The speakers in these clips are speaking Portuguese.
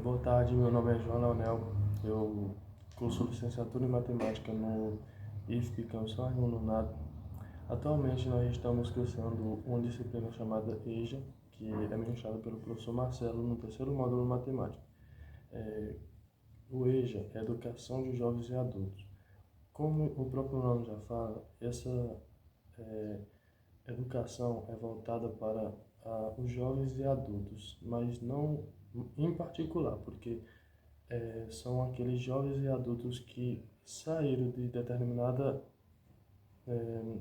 Boa tarde, meu nome é João Leonel, eu curso licenciatura em matemática no IFP Campus São Raimundo Nonato. Atualmente nós estamos cursando uma disciplina chamada EJA, que é ministrada pelo professor Marcelo no terceiro módulo de matemática. O EJA é Educação de Jovens e Adultos. Como o próprio nome já fala, essa eh, educação é voltada para os jovens e adultos, mas não em particular, porque são aqueles jovens e adultos que saíram de determinada, eh,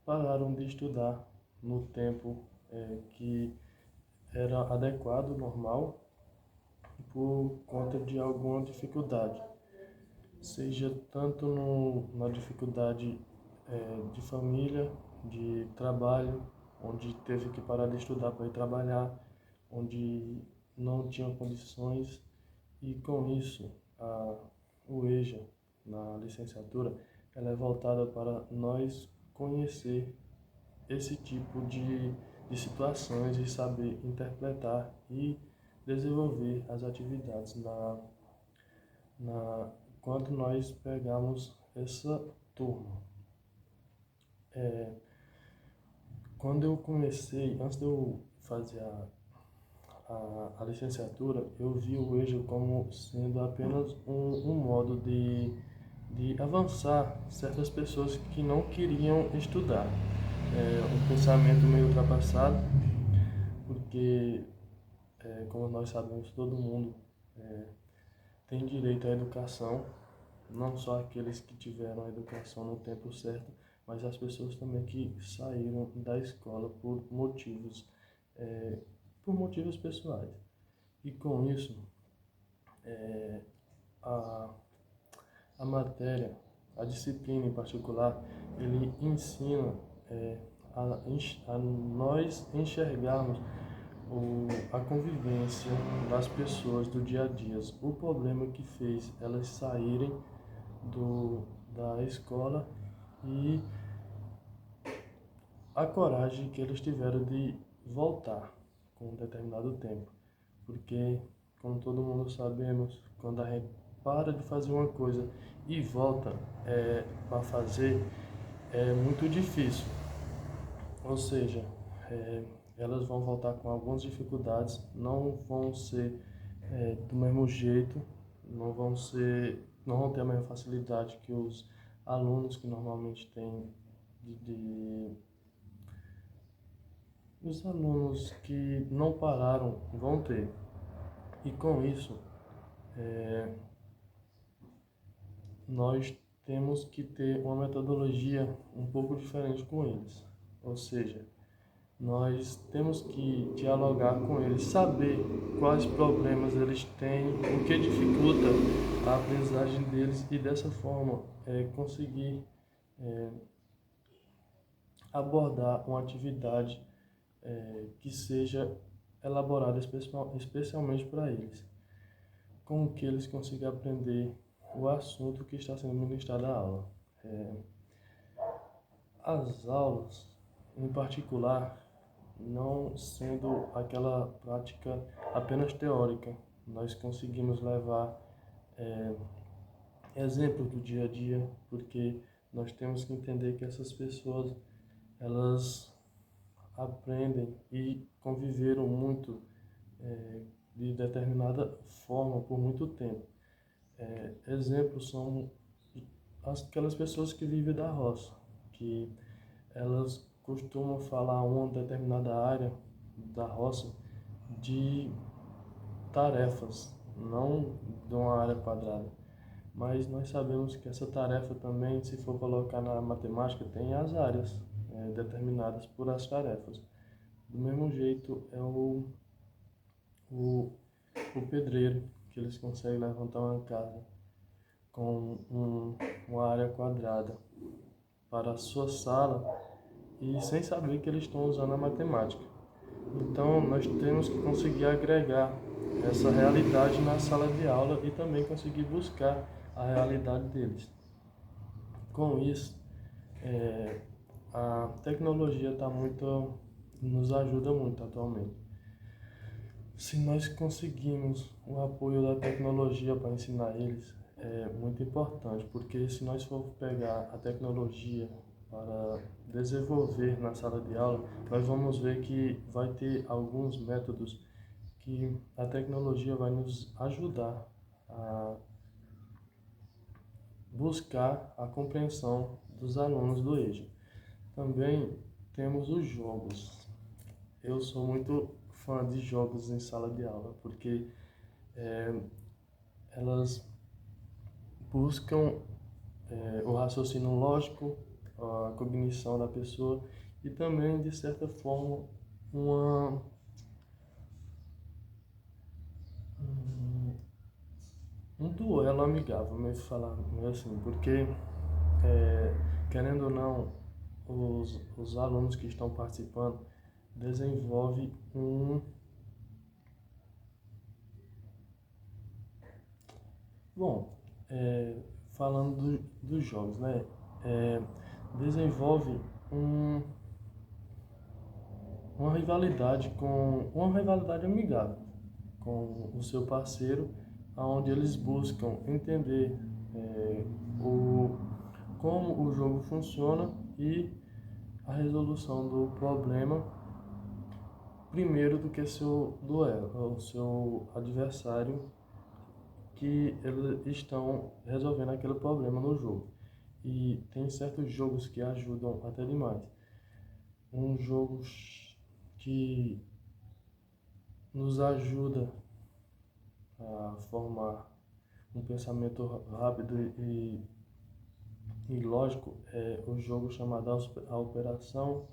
pararam de estudar no tempo que era adequado, normal, por conta de alguma dificuldade, seja tanto na dificuldade de família, de trabalho, onde teve que parar de estudar para ir trabalhar, onde não tinha condições. E com isso, o EJA, na licenciatura, ela é voltada para nós conhecer esse tipo de situações e saber interpretar e desenvolver as atividades quando nós pegamos essa turma. Quando eu comecei, antes de eu fazer a licenciatura, eu vi o EJA como sendo apenas um modo de avançar certas pessoas que não queriam estudar. Um pensamento meio ultrapassado, porque, como nós sabemos, todo mundo tem direito à educação, não só aqueles que tiveram a educação no tempo certo, mas as pessoas também que saíram da escola por motivos pessoais. E com isso, a, a matéria, a disciplina em particular, ele ensina a nós enxergarmos a convivência das pessoas do dia a dia, o problema que fez elas saírem da escola e a coragem que eles tiveram de voltar com um determinado tempo. Porque, como todo mundo sabemos, quando a gente para de fazer uma coisa e volta para fazer, é muito difícil. Ou seja, elas vão voltar com algumas dificuldades, não vão ser do mesmo jeito, não vão ter a mesma facilidade que os alunos que normalmente têm os alunos que não pararam vão ter. E com isso, nós temos que ter uma metodologia um pouco diferente com eles. Ou seja, nós temos que dialogar com eles, saber quais problemas eles têm, o que dificulta a aprendizagem deles e dessa forma conseguir abordar uma atividade que seja elaborada especialmente para eles, com que eles consigam aprender o assunto que está sendo ministrado na aula. As aulas, em particular, não sendo aquela prática apenas teórica, nós conseguimos levar exemplos do dia a dia, porque nós temos que entender que essas pessoas, elas aprendem e conviveram muito de determinada forma por muito tempo. Exemplos são aquelas pessoas que vivem da roça, que elas costumam falar uma determinada área da roça de tarefas, não de uma área quadrada. Mas nós sabemos que essa tarefa também, se for colocar na matemática, tem as áreas determinadas por as tarefas. Do mesmo jeito é o, o pedreiro, que eles conseguem levantar uma casa com uma área quadrada para a sua sala e sem saber que eles estão usando a matemática. Então, nós temos que conseguir agregar essa realidade na sala de aula e também conseguir buscar a realidade deles. Com isso, a tecnologia nos ajuda muito atualmente. Se nós conseguimos o apoio da tecnologia para ensinar eles, é muito importante, porque se nós for pegar a tecnologia para desenvolver na sala de aula, nós vamos ver que vai ter alguns métodos que a tecnologia vai nos ajudar a buscar a compreensão dos alunos do EJA. Também temos os jogos. Eu sou muito fã de jogos em sala de aula, porque elas buscam o raciocínio lógico, a cognição da pessoa e também, de certa forma, uma, um duelo amigável, me falar meio assim, porque, querendo ou não, os alunos que estão participando desenvolvem um... Bom, falando dos jogos, né? É, desenvolve um, uma rivalidade amigável com o seu parceiro, aonde eles buscam entender o, como o jogo funciona e a resolução do problema primeiro do que seu duelo, o seu adversário, que eles estão resolvendo aquele problema no jogo. E tem certos jogos que ajudam até demais. Um jogo que nos ajuda a formar um pensamento rápido e lógico é o jogo chamado a Operação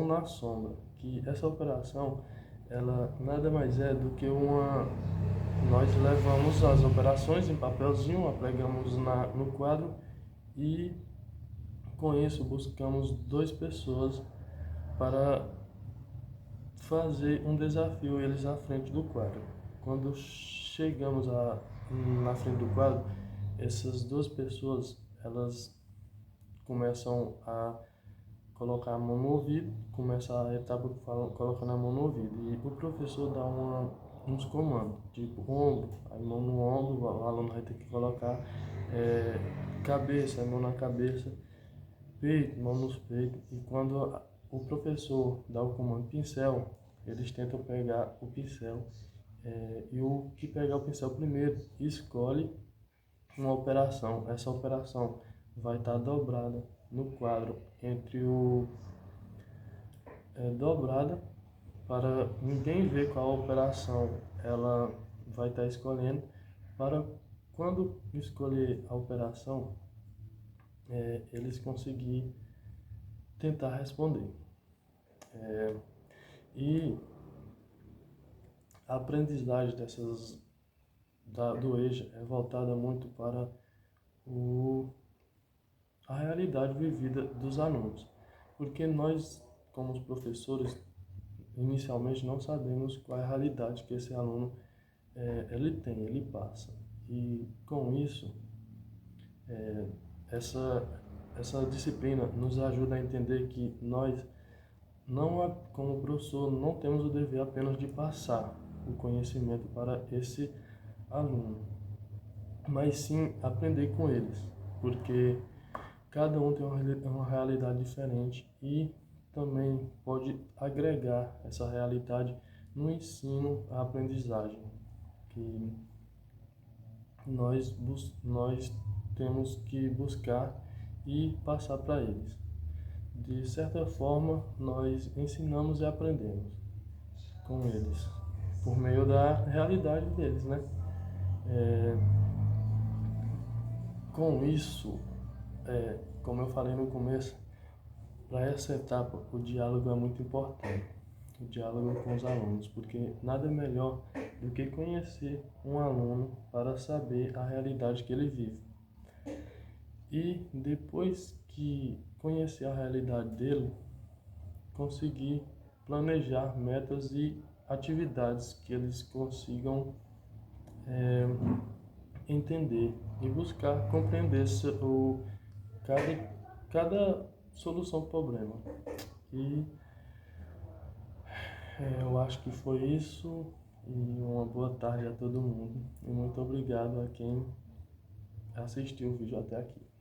na Sombra, que essa operação ela nada mais é do que uma... Nós levamos as operações em papelzinho, apregamos no quadro e com isso buscamos duas pessoas para fazer um desafio eles à frente do quadro. Quando chegamos na frente do quadro, essas duas pessoas elas começam a colocar a mão no ouvido, começa a etapa colocando a mão no ouvido e o professor dá uns comandos, tipo ombro, aí mão no ombro, o aluno vai ter que colocar cabeça, mão na cabeça, peito, mão nos peitos, e quando o professor dá o comando pincel, eles tentam pegar o pincel e o que pegar o pincel primeiro escolhe uma operação. Essa operação vai estar dobrada no quadro entre dobrada para ninguém ver qual operação ela vai estar escolhendo, para quando escolher a operação eles conseguir tentar responder. E a aprendizagem do EJA é voltada muito para a realidade vivida dos alunos, porque nós, como os professores, inicialmente não sabemos qual é a realidade que esse aluno ele passa. E com isso, essa disciplina nos ajuda a entender que nós, não, como professor, não temos o dever apenas de passar o conhecimento para esse aluno, mas sim aprender com eles, porque cada um tem uma realidade diferente e também pode agregar essa realidade no ensino, a aprendizagem que nós temos que buscar e passar para eles. De certa forma, nós ensinamos e aprendemos com eles, por meio da realidade deles, né? Com isso, como eu falei no começo, para essa etapa o diálogo é muito importante, o diálogo com os alunos, porque nada melhor do que conhecer um aluno para saber a realidade que ele vive. E depois que conhecer a realidade dele, conseguir planejar metas e atividades que eles consigam entender e buscar compreender cada solução do problema. E Eu acho que foi isso e uma boa tarde a todo mundo. E muito obrigado a quem assistiu o vídeo até aqui.